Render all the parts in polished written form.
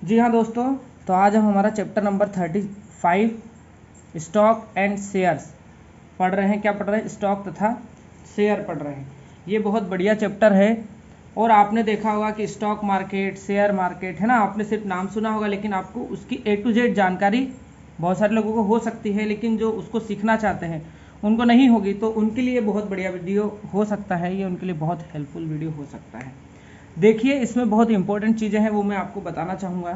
जी हाँ दोस्तों, तो आज हम हमारा chapter number 35 stock and shares पढ़ रहे हैं। क्या पढ़ रहे हैं? स्टॉक तथा शेयर पढ़ रहे हैं। ये बहुत बढ़िया चैप्टर है। और आपने देखा होगा कि स्टॉक मार्केट, शेयर मार्केट है ना, आपने सिर्फ नाम सुना होगा, लेकिन आपको उसकी A to Z जानकारी बहुत सारे लोगों को हो सकती है, लेकिन जो उसको सीखना चाहते हैं उनको नहीं होगी। तो उनके लिए बहुत बढ़िया वीडियो हो सकता है, ये उनके लिए बहुत हेल्पफुल वीडियो हो सकता है। देखिए, इसमें बहुत इंपॉर्टेंट चीज़ें हैं, वो मैं आपको बताना चाहूँगा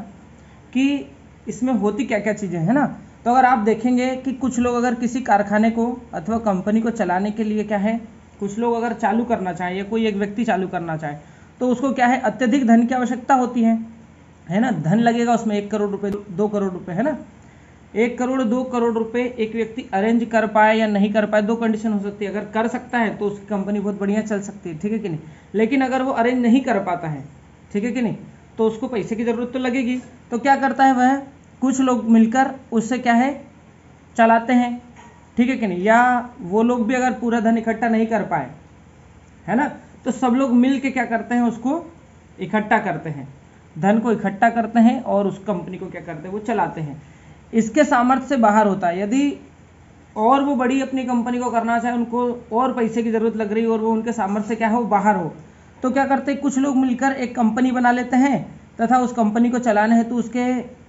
कि इसमें होती क्या क्या चीज़ें हैं ना। तो अगर आप देखेंगे कि कुछ लोग अगर किसी कारखाने को अथवा कंपनी को चलाने के लिए क्या है, कुछ लोग अगर चालू करना चाहें या कोई एक व्यक्ति चालू करना चाहे, तो उसको क्या है, अत्यधिक धन की आवश्यकता होती है ना। धन लगेगा उसमें 1 करोड़ रुपये, 2 करोड़ रुपये, है ना। 1 करोड़ 2 करोड़ रुपए एक व्यक्ति अरेंज कर पाए या नहीं कर पाए, दो कंडीशन हो सकती है। अगर कर सकता है तो उसकी कंपनी बहुत बढ़िया चल सकती है, ठीक है कि नहीं। लेकिन अगर वो अरेंज नहीं कर पाता है, ठीक है कि नहीं, तो उसको पैसे की ज़रूरत तो लगेगी। तो क्या करता है वह, कुछ लोग मिलकर उससे क्या है, चलाते हैं, ठीक है कि नहीं। या वो लोग भी अगर पूरा धन इकट्ठा नहीं कर पाए, है ना, तो सब लोग मिल के क्या करते हैं, उसको इकट्ठा करते हैं, धन को इकट्ठा करते हैं और उस कंपनी को क्या करते हैं, वो चलाते हैं। इसके सामर्थ्य से बाहर होता है। यदि और वो बड़ी अपनी कंपनी को करना चाहे, उनको और पैसे की ज़रूरत लग रही और वो उनके सामर्थ्य से क्या हो, बाहर हो, तो क्या करते हैं, कुछ लोग मिलकर एक कंपनी बना लेते हैं तथा उस कंपनी को चलाने हेतु उसके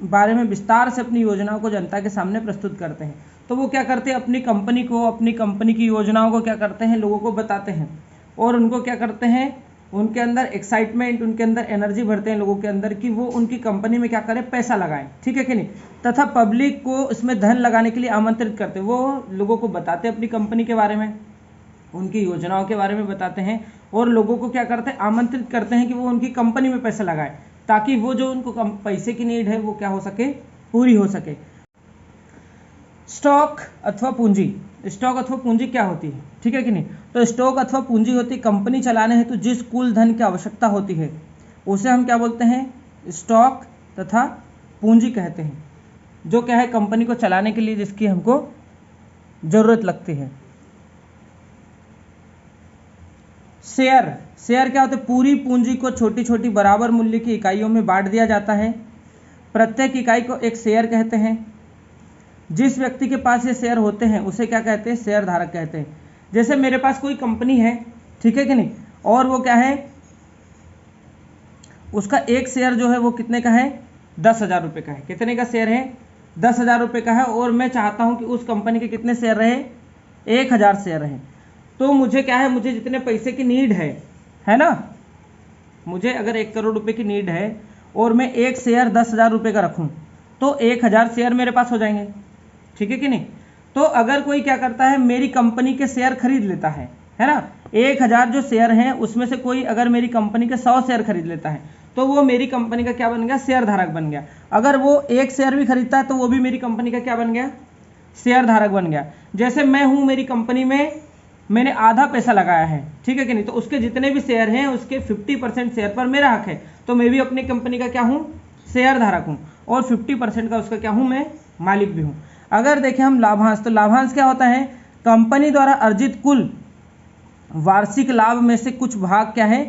बारे में विस्तार से अपनी योजनाओं को जनता के सामने प्रस्तुत करते हैं। तो वो क्या करते हैं, अपनी कंपनी को, अपनी कंपनी की योजनाओं को क्या करते हैं, लोगों को बताते हैं और उनको क्या करते हैं, उनके अंदर एक्साइटमेंट, उनके अंदर एनर्जी भरते हैं लोगों के अंदर कि वो उनकी कंपनी में क्या करें, पैसा लगाएं, ठीक है कि नहीं। तथा पब्लिक को इसमें धन लगाने के लिए आमंत्रित करते हैं। वो लोगों को बताते हैं अपनी कंपनी के बारे में, उनकी योजनाओं के बारे में बताते हैं और लोगों को क्या करते हैं, आमंत्रित करते हैं कि वो उनकी कंपनी में पैसा लगाए, ताकि वो जो उनको पैसे की नीड है वो क्या हो सके, पूरी हो सके। स्टॉक अथवा पूंजी, स्टॉक अथवा पूंजी क्या होती है, ठीक है कि नहीं। तो स्टॉक अथवा पूंजी होती है कंपनी चलाने हेतु जिस कुल धन की आवश्यकता होती है, उसे हम क्या बोलते हैं, स्टॉक तथा पूंजी कहते हैं। जो क्या है, कंपनी को चलाने के लिए जिसकी हमको जरूरत लगती है। शेयर, शेयर क्या होते हैं, पूरी पूंजी को छोटी छोटी बराबर मूल्य की इकाइयों में बांट दिया जाता है। प्रत्येक इकाई को एक शेयर कहते हैं। जिस व्यक्ति के पास ये शेयर होते हैं उसे क्या कहते हैं, शेयर धारक कहते हैं। जैसे मेरे पास कोई कंपनी है, ठीक है कि नहीं, और वो क्या है, उसका एक शेयर जो है वो कितने का है, 10,000 रुपये का है। कितने का शेयर है, 10,000 रुपये का है। और मैं चाहता हूं कि उस कंपनी के कितने शेयर रहे, 1,000 शेयर रहे। तो मुझे क्या है, मुझे जितने पैसे की नीड है ना, मुझे अगर 1 करोड़ रुपये की नीड है और मैं एक शेयर 10,000 रुपये का रखूं, तो 1,000 शेयर मेरे पास हो जाएंगे, ठीक है कि नहीं। तो अगर कोई क्या करता है, मेरी कंपनी के शेयर खरीद लेता है ना, 1,000 जो शेयर हैं उसमें से कोई अगर मेरी कंपनी के 100 शेयर खरीद लेता है, तो वो मेरी कंपनी का क्या बन गया, शेयर धारक बन गया। अगर वो एक शेयर भी खरीदता है तो वो भी मेरी कंपनी का क्या बन गया, शेयर धारक बन गया। जैसे मैं हूं, मेरी कंपनी में मैंने आधा पैसा लगाया है, ठीक है कि नहीं, तो उसके जितने भी शेयर हैं उसके 50% शेयर पर मेरा हक है। तो मैं भी अपनी कंपनी का क्या हूं, शेयर धारक हूं, और 50% का उसका क्या हूं, मैं मालिक भी हूं। अगर देखें हम लाभांश, तो लाभांश क्या होता है, कंपनी द्वारा अर्जित कुल वार्षिक लाभ में से कुछ भाग क्या है,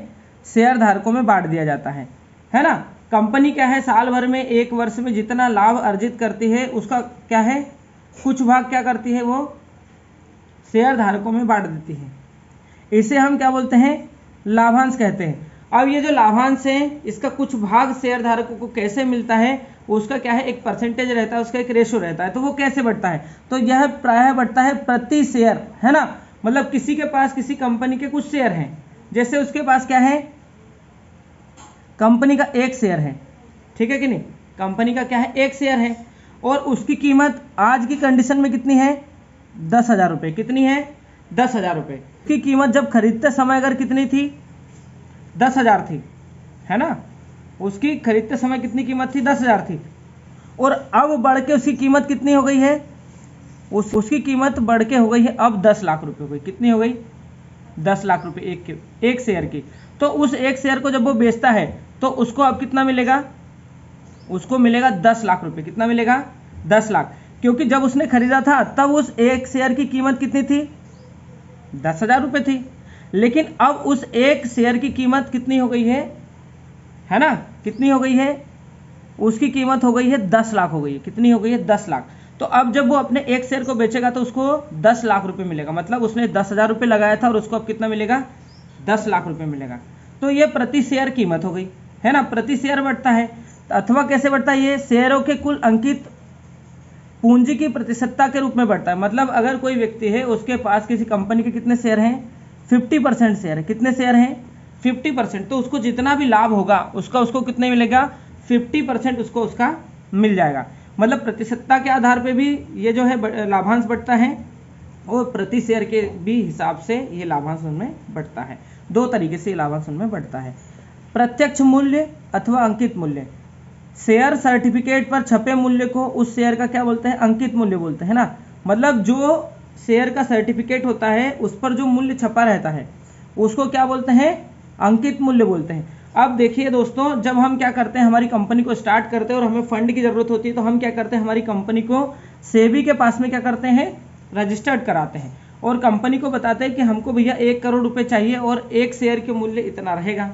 शेयर धारकों में बांट दिया जाता है ना। कंपनी क्या है, साल भर में, एक वर्ष में जितना लाभ अर्जित करती है उसका क्या है, कुछ भाग क्या करती है, वो शेयर धारकों में बांट देती है। इसे हम क्या बोलते हैं, लाभांश कहते हैं। अब ये जो लाभांश है, इसका कुछ भाग शेयर धारकों को कैसे मिलता है, उसका क्या है, एक परसेंटेज रहता है, उसका एक रेशो रहता है। तो वो कैसे बढ़ता है, तो यह प्रायः बढ़ता है प्रति शेयर, है ना। मतलब किसी के पास किसी कंपनी के कुछ शेयर हैं, जैसे उसके पास क्या है, कंपनी का एक शेयर है, ठीक है कि नहीं, कंपनी का क्या है, एक शेयर है, और उसकी कीमत आज की कंडीशन में कितनी है, 10,000 रुपये। कितनी है, 10,000 रुपये की कीमत जब खरीदते समय अगर कितनी थी, 10,000 थी, है ना। उसकी खरीदते समय कितनी कीमत थी, 10,000 थी। और अब बढ़ के उसकी कीमत कितनी हो गई है, उसकी कीमत बढ़ के हो गई है अब 10 लाख रुपए हो गई। कितनी हो गई, 10 लाख रुपए एक शेयर की। तो उस एक शेयर को जब वो बेचता है तो उसको अब कितना मिलेगा, उसको मिलेगा 10 लाख रुपए। कितना मिलेगा, 10 लाख। क्योंकि जब उसने खरीदा था तब उस एक शेयर की कीमत कितनी थी, 10,000 रुपये थी। लेकिन अब उस एक शेयर की कीमत कितनी हो गई है ना, कितनी हो गई है, उसकी कीमत हो गई है 10 लाख हो गई है। कितनी हो गई है? 10 लाख। तो अब जब वो अपने एक शेयर को बेचेगा तो उसको 10 लाख रुपए मिलेगा, मतलब उसने 10,000 रुपये लगाया था और उसको अब कितना मिलेगा? 10 लाख रुपए मिलेगा। तो ये प्रति शेयर कीमत हो गई, है ना, प्रति शेयर बढ़ता है। अथवा कैसे बढ़ता है? ये शेयरों के कुल अंकित पूंजी की प्रतिशतता के रूप में बढ़ता है। मतलब अगर कोई व्यक्ति है, उसके पास किसी कंपनी के कितने शेयर हैं? 50% शेयर है। कितने शेयर हैं? 50%। तो उसको जितना भी लाभ होगा उसको कितने मिलेगा? 50% उसको उसका मिल जाएगा। मतलब प्रतिशतता के आधार पे भी ये जो है लाभांश बढ़ता है और प्रति शेयर के भी हिसाब से ये लाभांश उनमें बढ़ता है। दो तरीके से लाभांश उनमें बढ़ता है। प्रत्यक्ष मूल्य अथवा अंकित मूल्य। शेयर सर्टिफिकेट पर छपे मूल्य को उस शेयर का क्या बोलते हैं? अंकित मूल्य बोलते हैं ना। मतलब जो शेयर का सर्टिफिकेट होता है उस पर जो मूल्य छपा रहता है उसको क्या बोलते हैं? अंकित मूल्य बोलते हैं। अब देखिए दोस्तों, जब हम क्या करते हैं, हमारी कंपनी को स्टार्ट करते हैं और हमें फंड की ज़रूरत होती है तो हम क्या करते हैं, हमारी कंपनी को सेबी के पास में क्या करते हैं? रजिस्टर्ड कराते हैं और कंपनी को बताते हैं कि हमको भैया 1 करोड़ रुपए चाहिए और एक शेयर के मूल्य इतना रहेगा।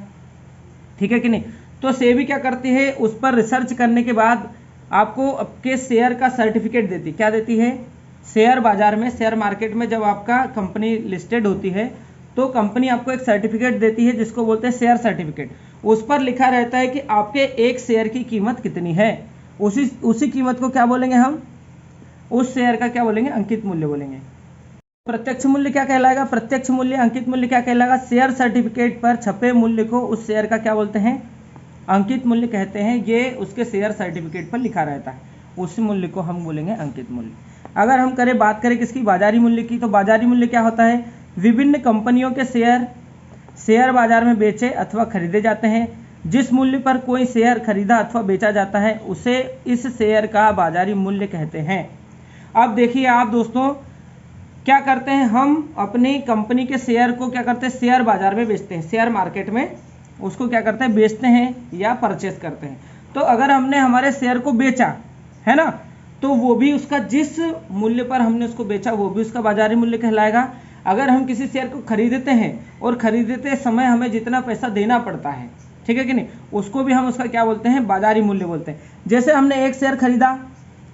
ठीक है कि नहीं? तो सेबी क्या करती है? उस पर रिसर्च करने के बाद आपको आपके शेयर का सर्टिफिकेट देती। क्या देती है? शेयर बाजार में, शेयर मार्केट में जब आपका कंपनी लिस्टेड होती है तो कंपनी आपको एक सर्टिफिकेट देती है जिसको बोलते हैं शेयर सर्टिफिकेट। उस पर लिखा रहता है कि आपके एक शेयर की कीमत कितनी है। उसी कीमत को क्या बोलेंगे हम? उस शेयर का क्या बोलेंगे? अंकित मूल्य बोलेंगे। प्रत्यक्ष मूल्य क्या कहलाएगा? प्रत्यक्ष मूल्य, अंकित मूल्य क्या कहलाएगा? शेयर सर्टिफिकेट पर छपे मूल्य को उस शेयर का क्या बोलते हैं? अंकित मूल्य कहते हैं। ये उसके शेयर सर्टिफिकेट पर लिखा रहता है, उस मूल्य को हम बोलेंगे अंकित मूल्य। अगर हम बात करें किसकी? बाजारी मूल्य की। तो बाजारी मूल्य क्या होता है? विभिन्न कंपनियों के शेयर बाजार में बेचे अथवा खरीदे जाते हैं। जिस मूल्य पर कोई शेयर खरीदा अथवा बेचा जाता है उसे इस शेयर का बाजारी मूल्य कहते हैं। अब देखिए आप दोस्तों, क्या करते हैं, हम अपनी कंपनी के शेयर को क्या करते हैं? शेयर बाजार में बेचते हैं, शेयर मार्केट में उसको क्या करते हैं? बेचते हैं या परचेस करते हैं। तो अगर हमने हमारे शेयर को बेचा, है ना, तो वो भी उसका जिस मूल्य पर हमने उसको बेचा वो भी उसका बाजारी मूल्य कहलाएगा। अगर हम किसी शेयर को खरीदते हैं और खरीदते समय हमें जितना पैसा देना पड़ता है, ठीक है कि नहीं, उसको भी हम उसका क्या बोलते हैं? बाजारी मूल्य बोलते हैं। जैसे हमने एक शेयर खरीदा,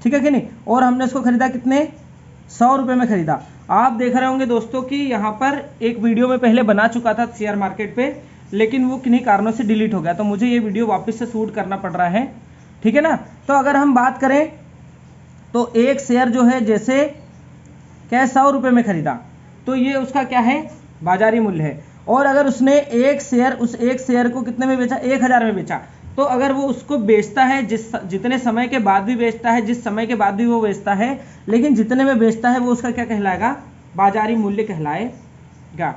ठीक है कि नहीं, और हमने उसको खरीदा कितने? 100 रुपये में खरीदा। आप देख रहे होंगे दोस्तों कि यहाँ पर एक वीडियो में पहले बना चुका था शेयर मार्केट पे, लेकिन वो किन्हीं कारणों से डिलीट हो गया, तो मुझे ये वीडियो वापस से शूट करना पड़ रहा है। ठीक है ना। तो अगर हम बात करें तो एक शेयर जो है जैसे क्या 100 रुपये में खरीदा तो ये उसका क्या है? बाजारी मूल्य है। और अगर उसने उस एक शेयर को कितने में बेचा? 1000 में बेचा। तो अगर वो उसको बेचता है जितने समय के बाद भी बेचता है, जिस समय के बाद भी वो बेचता है, लेकिन जितने में बेचता है वो उसका क्या कहलाएगा? बाजारी मूल्य कहलाएगा।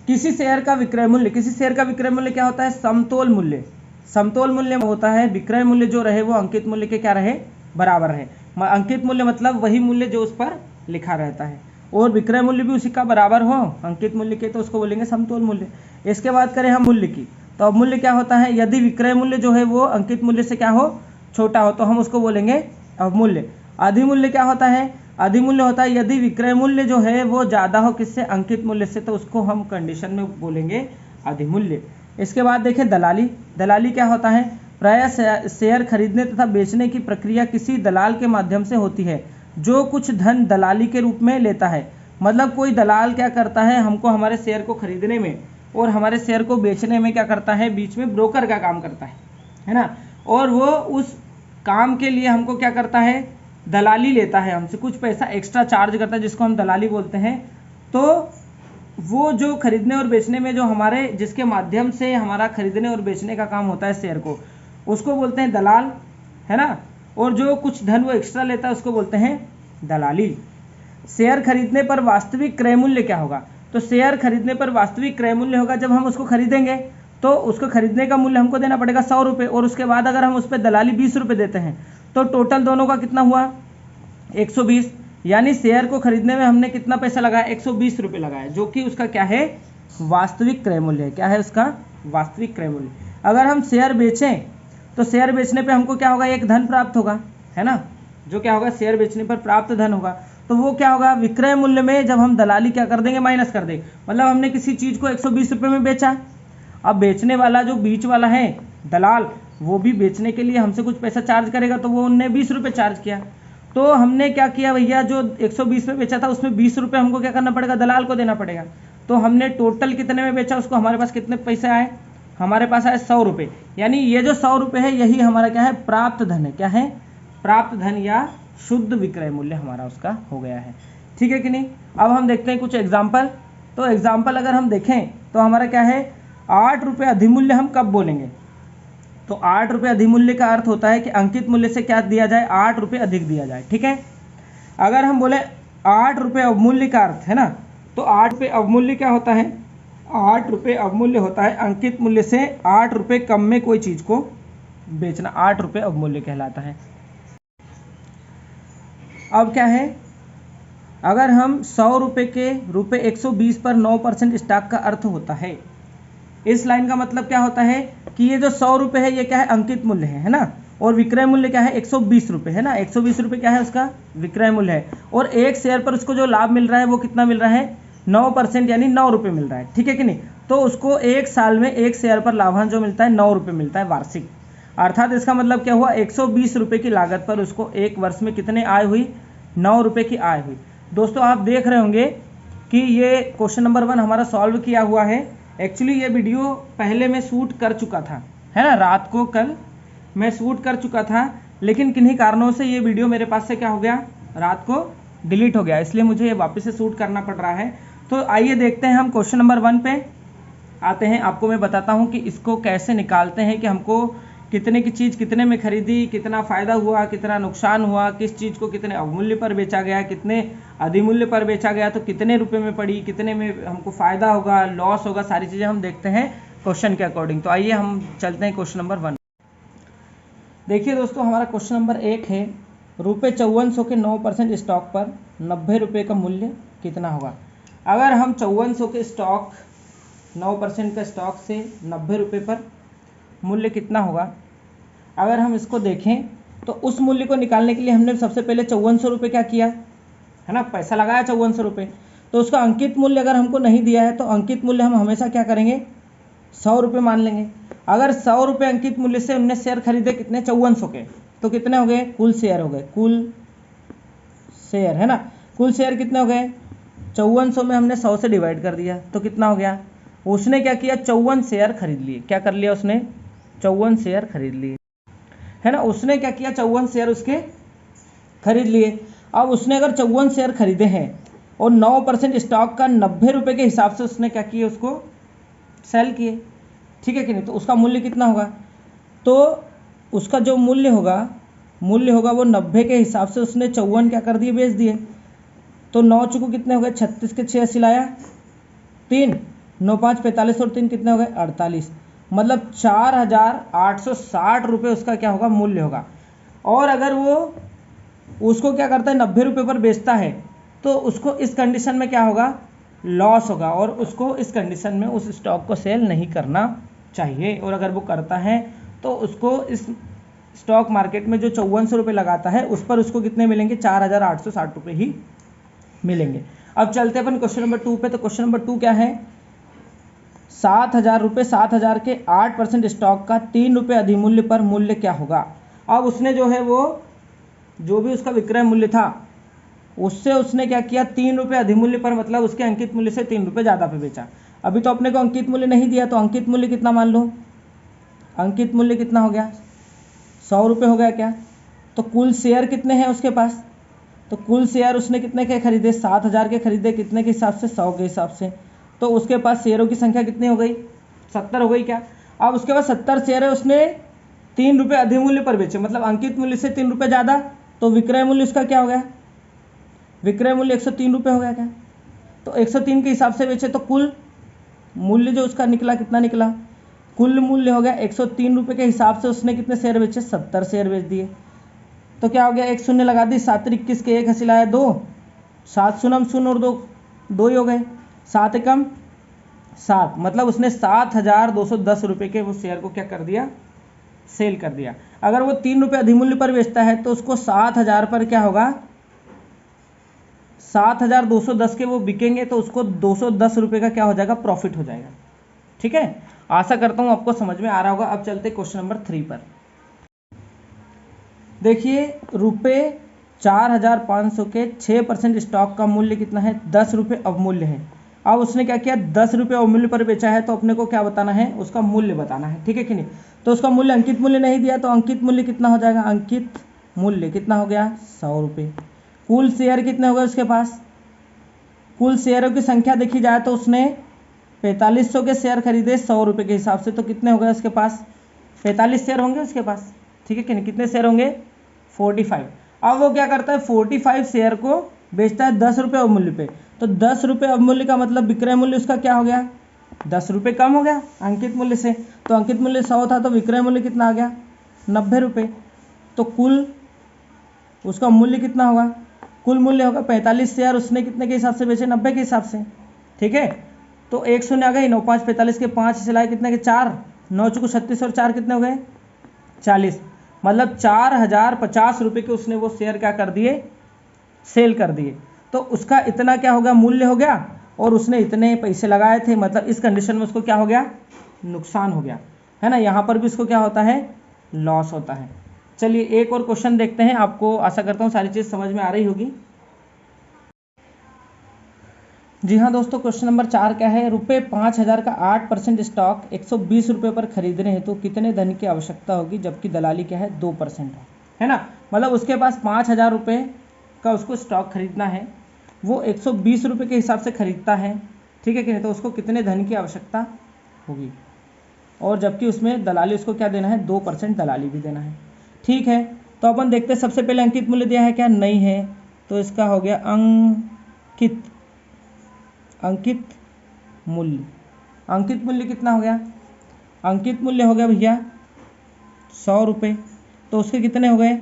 किसी शेयर का विक्रय मूल्य क्या होता है? समतोल मूल्य। समतोल मूल्य होता है विक्रय मूल्य जो रहे वो अंकित मूल्य के क्या रहे? बराबर रहे। अंकित मूल्य मतलब वही मूल्य जो उस पर लिखा रहता है, और विक्रय मूल्य भी उसी का बराबर हो अंकित मूल्य के, तो उसको बोलेंगे समतोल मूल्य। इसके बाद करें हम मूल्य की, तो अब मूल्य क्या होता है? यदि विक्रय मूल्य जो है वो अंकित मूल्य से क्या हो? छोटा हो, तो हम उसको बोलेंगे अवमूल्य। अधिमूल्य क्या होता है? अधिमूल्य होता है यदि विक्रय मूल्य जो है वो ज़्यादा हो किससे? अंकित मूल्य से, तो उसको हम कंडीशन में बोलेंगे अधिमूल्य। इसके बाद देखें दलाली। दलाली क्या होता है? प्रायः शेयर खरीदने तथा बेचने की प्रक्रिया किसी दलाल के माध्यम से होती है जो कुछ धन दलाली के रूप में लेता है। मतलब कोई दलाल क्या करता है? हमको हमारे शेयर को खरीदने में और हमारे शेयर को बेचने में क्या करता है? बीच में ब्रोकर का काम करता है ना। और वो उस काम के लिए हमको क्या करता है? दलाली लेता है हमसे, कुछ पैसा एक्स्ट्रा चार्ज करता है जिसको हम दलाली बोलते हैं। तो वो जो खरीदने और बेचने में जो हमारे जिसके माध्यम से हमारा खरीदने और बेचने का काम होता है शेयर को, उसको बोलते हैं दलाल, है ना। और जो कुछ धन वो एक्स्ट्रा लेता है उसको बोलते हैं दलाली। शेयर खरीदने पर वास्तविक क्रय मूल्य क्या होगा? तो शेयर खरीदने पर वास्तविक क्रय मूल्य होगा जब हम उसको खरीदेंगे तो उसको खरीदने का मूल्य हमको देना पड़ेगा 100 रुपये, और उसके बाद अगर हम उस पर दलाली 20 रुपये देते हैं तो टोटल दोनों का कितना हुआ? 120। यानी शेयर को खरीदने में हमने कितना पैसा लगाया? 120 रुपये लगाया, जो कि उसका क्या है? वास्तविक क्रय मूल्य है। क्या है उसका? वास्तविक क्रय मूल्य। अगर हम शेयर बेचें तो शेयर बेचने पे हमको क्या होगा? एक धन प्राप्त होगा, है ना, जो क्या होगा? शेयर बेचने पर प्राप्त धन होगा। तो वो क्या होगा? विक्रय मूल्य में जब हम दलाली क्या कर देंगे? माइनस कर देंगे। मतलब हमने किसी चीज़ को 120 रुपये में बेचा, अब बेचने वाला जो बीच वाला है दलाल, वो भी बेचने के लिए हमसे कुछ पैसा चार्ज करेगा, तो वो उनने 20 रुपये चार्ज किया। तो हमने क्या किया भैया, जो 120 में बेचा था उसमें 20 रुपये हमको क्या करना पड़ेगा, दलाल को देना पड़ेगा। तो हमने टोटल कितने में बेचा उसको, हमारे पास कितने पैसे आए, हमारे पास आए 100 रुपये। यानी ये जो 100 रुपये है यही हमारा क्या है, प्राप्त धन है। क्या है, प्राप्त धन या शुद्ध विक्रय मूल्य हमारा उसका हो गया है। ठीक है कि नहीं। अब हम देखते हैं कुछ एग्जाम्पल। तो एग्जाम्पल अगर हम देखें तो हमारा क्या है, 8 रुपये अधिमूल्य हम कब बोलेंगे, तो 8 रुपये अधिमूल्य का अर्थ होता है कि अंकित मूल्य से क्या दिया जाए, 8 रुपये अधिक दिया जाए। ठीक है। अगर हम बोले 8 रुपये अवमूल्य का अर्थ है ना, तो 8 रुपये अवमूल्य क्या होता है, 8 रुपये अवमूल्य होता है अंकित मूल्य से 8 रुपये कम में कोई चीज़ को बेचना, 8 रुपये अवमूल्य कहलाता है। अब क्या है, अगर हम 100 रुपये के रुपये 120 पर 9% स्टॉक का अर्थ होता है, इस लाइन का मतलब क्या होता है कि ये जो 100 रुपये है ये क्या है, अंकित मूल्य है ना, और विक्रय मूल्य क्या है, 120 रुपये है ना। 120 रुपये क्या है, उसका विक्रय मूल्य है, और एक शेयर पर उसको जो लाभ मिल रहा है वो कितना मिल रहा है, 9% यानी 9 रुपये मिल रहा है। ठीक है कि नहीं। तो उसको एक साल में एक शेयर पर लाभांश जो मिलता है 9 रुपये मिलता है वार्षिक। अर्थात इसका मतलब क्या हुआ, 120 रुपये की लागत पर उसको एक वर्ष में कितने आय हुई, 9 रुपये की आय हुई। दोस्तों आप देख रहे होंगे कि ये क्वेश्चन नंबर 1 हमारा सॉल्व किया हुआ है। एक्चुअली ये वीडियो पहले मैं शूट कर चुका था, है ना, रात को कल मैं शूट कर चुका था, लेकिन किन्हीं कारणों से ये वीडियो मेरे पास से क्या हो गया, रात को डिलीट हो गया, इसलिए मुझे ये वापस से शूट करना पड़ रहा है। तो आइए देखते हैं, हम क्वेश्चन नंबर 1 पे आते हैं। आपको मैं बताता हूँ कि इसको कैसे निकालते हैं, कि हमको कितने की चीज़ कितने में खरीदी, कितना फ़ायदा हुआ, कितना नुकसान हुआ, किस चीज़ को कितने अवमूल्य पर बेचा गया, कितने अधिमूल्य पर बेचा गया, तो कितने रुपए में पड़ी, कितने में हमको फ़ायदा होगा, लॉस होगा, सारी चीज़ें हम देखते हैं क्वेश्चन के अकॉर्डिंग। तो आइए हम चलते हैं क्वेश्चन नंबर 1। देखिए दोस्तों, हमारा क्वेश्चन नंबर 1 है, रुपये 5400 के 9% स्टॉक पर 90 रुपये का मूल्य कितना होगा। अगर हम 5400 के स्टॉक 9% का स्टॉक से 90 रुपये पर मूल्य कितना होगा, अगर हम इसको देखें तो उस मूल्य को निकालने के लिए हमने सबसे पहले 5400 रुपये क्या किया है ना, पैसा लगाया 5400 रुपये। तो उसका अंकित मूल्य अगर हमको नहीं दिया है तो अंकित मूल्य हम हमेशा क्या करेंगे, 100 रुपये मान लेंगे। अगर 100 रुपये अंकित मूल्य से उनने शेयर खरीदे कितने, 5400 के, तो कितने हो गए, कुल शेयर हो गए, कुल शेयर है ना, कुल शेयर कितने हो गए, 5400 में हमने 100 से डिवाइड कर दिया तो कितना हो गया, उसने क्या किया, 54 शेयर खरीद लिए। क्या कर लिया उसने, 54 शेयर खरीद लिए, है ना। उसने क्या किया, 54 शेयर उसके खरीद लिए। अब उसने अगर 54 शेयर खरीदे हैं और 9% स्टॉक का 90 रुपये के हिसाब से उसने क्या किए, उसको सेल किए। ठीक है कि नहीं। तो उसका मूल्य कितना होगा, तो उसका जो मूल्य होगा वो 90 के हिसाब से उसने 54 क्या कर दिए, बेच दिए। तो 9 चुको कितने हो गए, 36 के 6 सिलाया 3, 9 5 45 और 3 कितने हो गए, 48। मतलब 4860 रुपये उसका क्या होगा, मूल्य होगा। और अगर वो उसको क्या करता है, 90 रुपये पर बेचता है, तो उसको इस कंडीशन में क्या होगा, लॉस होगा, और उसको इस कंडीशन में उस स्टॉक को सेल नहीं करना चाहिए। और अगर वो करता है तो उसको इस स्टॉक मार्केट में जो 5400 रुपये लगाता है उस पर उसको कितने मिलेंगे, 4860 रुपये ही मिलेंगे। अब चलते अपन क्वेश्चन नंबर 2 पे। तो क्वेश्चन नंबर 2 क्या है, 7000 रुपये, 7000 के 8% स्टॉक का 3 रुपये अधिमूल्य पर मूल्य क्या होगा। अब उसने जो है वो जो भी उसका विक्रय मूल्य था उससे उसने क्या किया, 3 रुपये अधिमूल्य पर, मतलब उसके अंकित मूल्य से 3 रुपये ज़्यादा पे बेचा। अभी तो अपने को अंकित मूल्य नहीं दिया, तो अंकित मूल्य कितना मान लो, अंकित मूल्य कितना हो गया, 100 रुपये हो गया क्या। तो कुल शेयर कितने हैं उसके पास, तो कुल शेयर उसने कितने के खरीदे, 7000 के खरीदे, कितने के हिसाब से, 100 के हिसाब से। तो उसके पास शेयरों की संख्या कितनी हो गई, 70 हो गई क्या। अब उसके पास 70 शेयर है, उसने 3 रुपये अधिमूल्य पर बेचे, मतलब अंकित मूल्य से 3 रुपये ज़्यादा। तो विक्रय मूल्य उसका क्या हो गया, विक्रय मूल्य 103 रुपये हो गया क्या। तो 103 के हिसाब से बेचे, तो कुल मूल्य जो उसका निकला कितना निकला, कुल मूल्य हो गया 103 रुपये के हिसाब से उसने कितने शेयर बेचे, 70 शेयर बेच दिए। तो क्या हो गया, एक शून्य लगा दी, 7 21 के 1 हसीलाया 2, 7 शून्य शून्य और 2 ही हो गए, 7 एकम 7, मतलब उसने 7210 रुपये के वो शेयर को क्या कर दिया, सेल कर दिया। अगर वो 3 रुपये अधिमूल्य पर बेचता है तो उसको 7000 पर क्या होगा, 7210 के वो बिकेंगे, तो उसको 210 रुपये का क्या हो जाएगा, प्रॉफिट हो जाएगा। ठीक है। आशा करता हूँ आपको समझ में आ रहा होगा। अब चलते क्वेश्चन नंबर 3 पर। देखिए, रुपये 4,500 के 6% स्टॉक का मूल्य कितना है? 10 रुपये अवमूल्य है। अब उसने क्या किया, 10 रुपये अवमूल्य पर बेचा है, तो अपने को क्या बताना है? उसका मूल्य बताना है, ठीक है कि नहीं। तो उसका मूल्य अंकित मूल्य नहीं दिया, तो अंकित मूल्य कितना हो जाएगा? अंकित मूल्य कितना हो गया? 100 रुपये। कुल शेयर कितने हो गए उसके पास? कुल शेयरों की संख्या देखी जाए तो उसने 4500 के शेयर खरीदे 100 रुपये के हिसाब से, तो कितने हो गए उसके पास? 45 शेयर होंगे उसके पास, ठीक है कि नहीं। कितने शेयर होंगे? 45। अब वो क्या करता है, 45 शेयर को बेचता है 10 रुपये अवमूल्य पे। तो 10 रुपये अवमूल्य का मतलब विक्रय मूल्य उसका क्या हो गया? 10 रुपये कम हो गया अंकित मूल्य से। तो अंकित मूल्य 100 था, तो विक्रय मूल्य कितना आ गया? 90 रुपये। तो कुल उसका मूल्य कितना होगा? कुल मूल्य होगा 45 शेयर उसने कितने के हिसाब से बेचे? 90 के हिसाब से, ठीक है। तो 1 शून्य आ गई, 9 5 45 के 5 सिलाए कितने के? 4, 9 चुको 36 और 4 कितने हो गए? 40। मतलब 4050 रुपये के उसने वो शेयर क्या कर दिए? सेल कर दिए। तो उसका इतना क्या हो गया? मूल्य हो गया, और उसने इतने पैसे लगाए थे, मतलब इस कंडीशन में उसको क्या हो गया? नुकसान हो गया, है ना। यहाँ पर भी इसको क्या होता है? लॉस होता है। चलिए एक और क्वेश्चन देखते हैं, आपको आशा करता हूँ सारी चीज़ समझ में आ रही होगी। जी हाँ दोस्तों, क्वेश्चन नंबर 4 क्या है? रुपये 5,000 का 8% स्टॉक 120 रुपये पर खरीदने हैं तो कितने धन की आवश्यकता होगी, जबकि दलाली क्या है? 2% है ना। मतलब उसके पास 5,000 रुपये का उसको स्टॉक खरीदना है, वो 120 रुपये के हिसाब से खरीदता है, ठीक है कि नहीं। तो उसको कितने धन की आवश्यकता होगी, और जबकि उसमें दलाली उसको क्या देना है? 2% दलाली भी देना है, ठीक है। तो अपन देखते हैं, सबसे पहले अंकित मूल्य दिया है क्या? नहीं है, तो इसका हो गया अंकित मूल्य। अंकित मूल्य कितना हो गया? अंकित मूल्य हो गया भैया 100 रुपये। तो उसके कितने हो गए?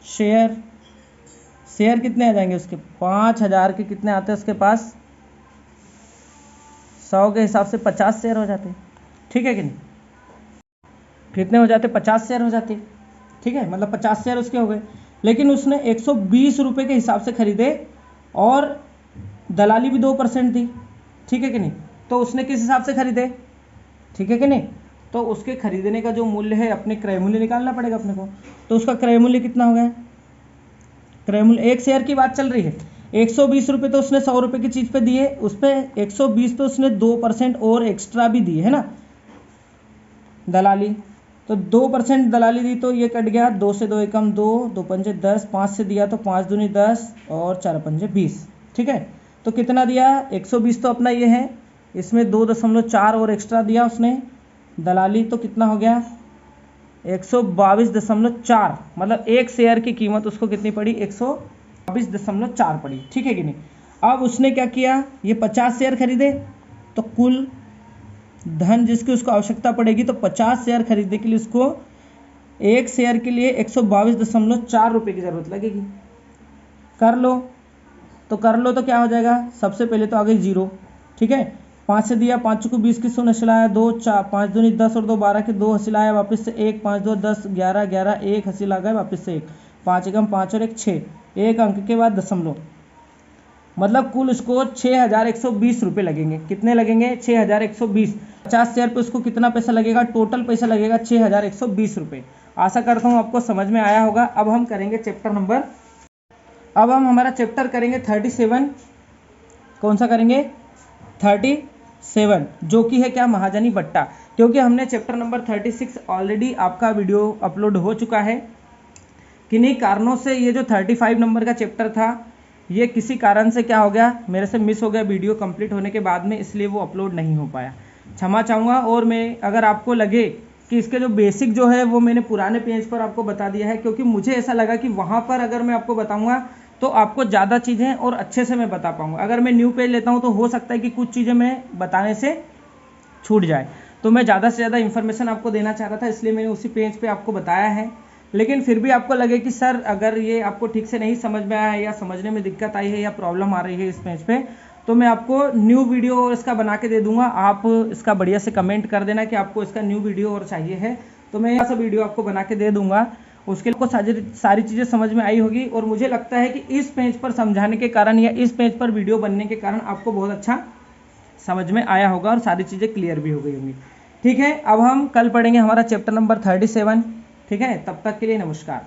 शेयर कितने आ जाएंगे उसके? 5,000 के कितने आते हैं उसके पास? 100 के हिसाब से 50 शेयर हो जाते, ठीक है कि नहीं। कितने हो जाते? 50 शेयर हो जाते, ठीक है। मतलब 50 शेयर उसके हो गए, लेकिन उसने 120 रुपये के हिसाब से खरीदे और दलाली भी 2% दी, ठीक है कि नहीं। तो उसने किस हिसाब से खरीदे, ठीक है कि नहीं। तो उसके खरीदने का जो मूल्य है, अपने क्रय मूल्य निकालना पड़ेगा अपने को। तो उसका क्रय मूल्य कितना हो गया? क्रय मूल्य, एक शेयर की बात चल रही है, 120 रुपये तो उसने 100 रुपये की चीज़ पे दिए, उस पर 120 तो उसने 2% और एक्स्ट्रा भी दिए, है ना, दलाली। तो 2% दलाली दी, तो ये कट गया, 2 से 2 एकम 2, 2 पंजे 10, 5 से दिया तो 5 दूनी 10 और 4 पंजे 20, ठीक है। तो कितना दिया? 120 तो अपना ये है, इसमें 2.4 और एक्स्ट्रा दिया उसने दलाली, तो कितना हो गया? 122.4। मतलब एक शेयर की कीमत उसको कितनी पड़ी? 122.4 पड़ी, ठीक है कि नहीं। अब उसने क्या किया? ये 50 शेयर खरीदे, तो कुल धन जिसकी उसको आवश्यकता पड़ेगी, तो 50 शेयर खरीदने के लिए उसको एक शेयर के लिए 122.4 रुपये की ज़रूरत लगेगी। कर लो तो क्या हो जाएगा? सबसे पहले तो आ गई 0, ठीक है। 5 से दिया, 5 को 20 की 0 हसिलाया 2, 4 5 दूनी 10 और 2 12 के 2 हसिलाया वापस से 1, 5 2 10 11 11 1 हसिला गया वापस से 1, 5 एकम 5 और 1 6, एक अंक के बाद दशमलव। मतलब कुल उसको 6,120 रुपये लगेंगे। कितने लगेंगे? 6,120। 50 शेयर पे उसको कितना पैसा लगेगा? टोटल पैसा लगेगा 6,120 रुपये। आशा करता हूँ आपको समझ में आया होगा। अब हम करेंगे हमारा चैप्टर करेंगे 37। कौन सा करेंगे? 37, जो कि है क्या? महाजनी बट्टा। क्योंकि हमने चैप्टर नंबर 36 ऑलरेडी आपका वीडियो अपलोड हो चुका है, किन्हीं कारणों से ये जो 35 नंबर का चैप्टर था, ये किसी कारण से क्या हो गया, मेरे से मिस हो गया वीडियो कंप्लीट होने के बाद में, इसलिए वो अपलोड नहीं हो पाया। क्षमा चाहूँगा। और मैं, अगर आपको लगे कि इसके जो बेसिक जो है वो मैंने पुराने पेज पर आपको बता दिया है, क्योंकि मुझे ऐसा लगा कि वहाँ पर अगर मैं आपको बताऊँगा तो आपको ज़्यादा चीज़ें और अच्छे से मैं बता पाऊँगा। अगर मैं न्यू पेज लेता हूँ तो हो सकता है कि कुछ चीज़ें मैं बताने से छूट जाए। तो मैं ज़्यादा से ज़्यादा इन्फॉर्मेशन आपको देना चाह रहा था, इसलिए मैंने उसी पेज पे आपको बताया है। लेकिन फिर भी आपको लगे कि सर अगर ये आपको ठीक से नहीं समझ में आया, या समझने में दिक्कत आई है, या प्रॉब्लम आ रही है इस पेज पे, तो मैं आपको न्यू वीडियो इसका बना के दे दूंगा। आप इसका बढ़िया से कमेंट कर देना कि आपको इसका न्यू वीडियो और चाहिए है, तो मैं ऐसा वीडियो आपको बना के दे दूंगा। उसके लिए आपको सारी चीज़ें समझ में आई होगी। और मुझे लगता है कि इस पेज पर समझाने के कारण, या इस पेज पर वीडियो बनने के कारण आपको बहुत अच्छा समझ में आया होगा और सारी चीज़ें क्लियर भी हो गई होंगी। ठीक है, अब हम कल पढ़ेंगे हमारा चैप्टर नंबर 37। ठीक है, तब तक के लिए नमस्कार।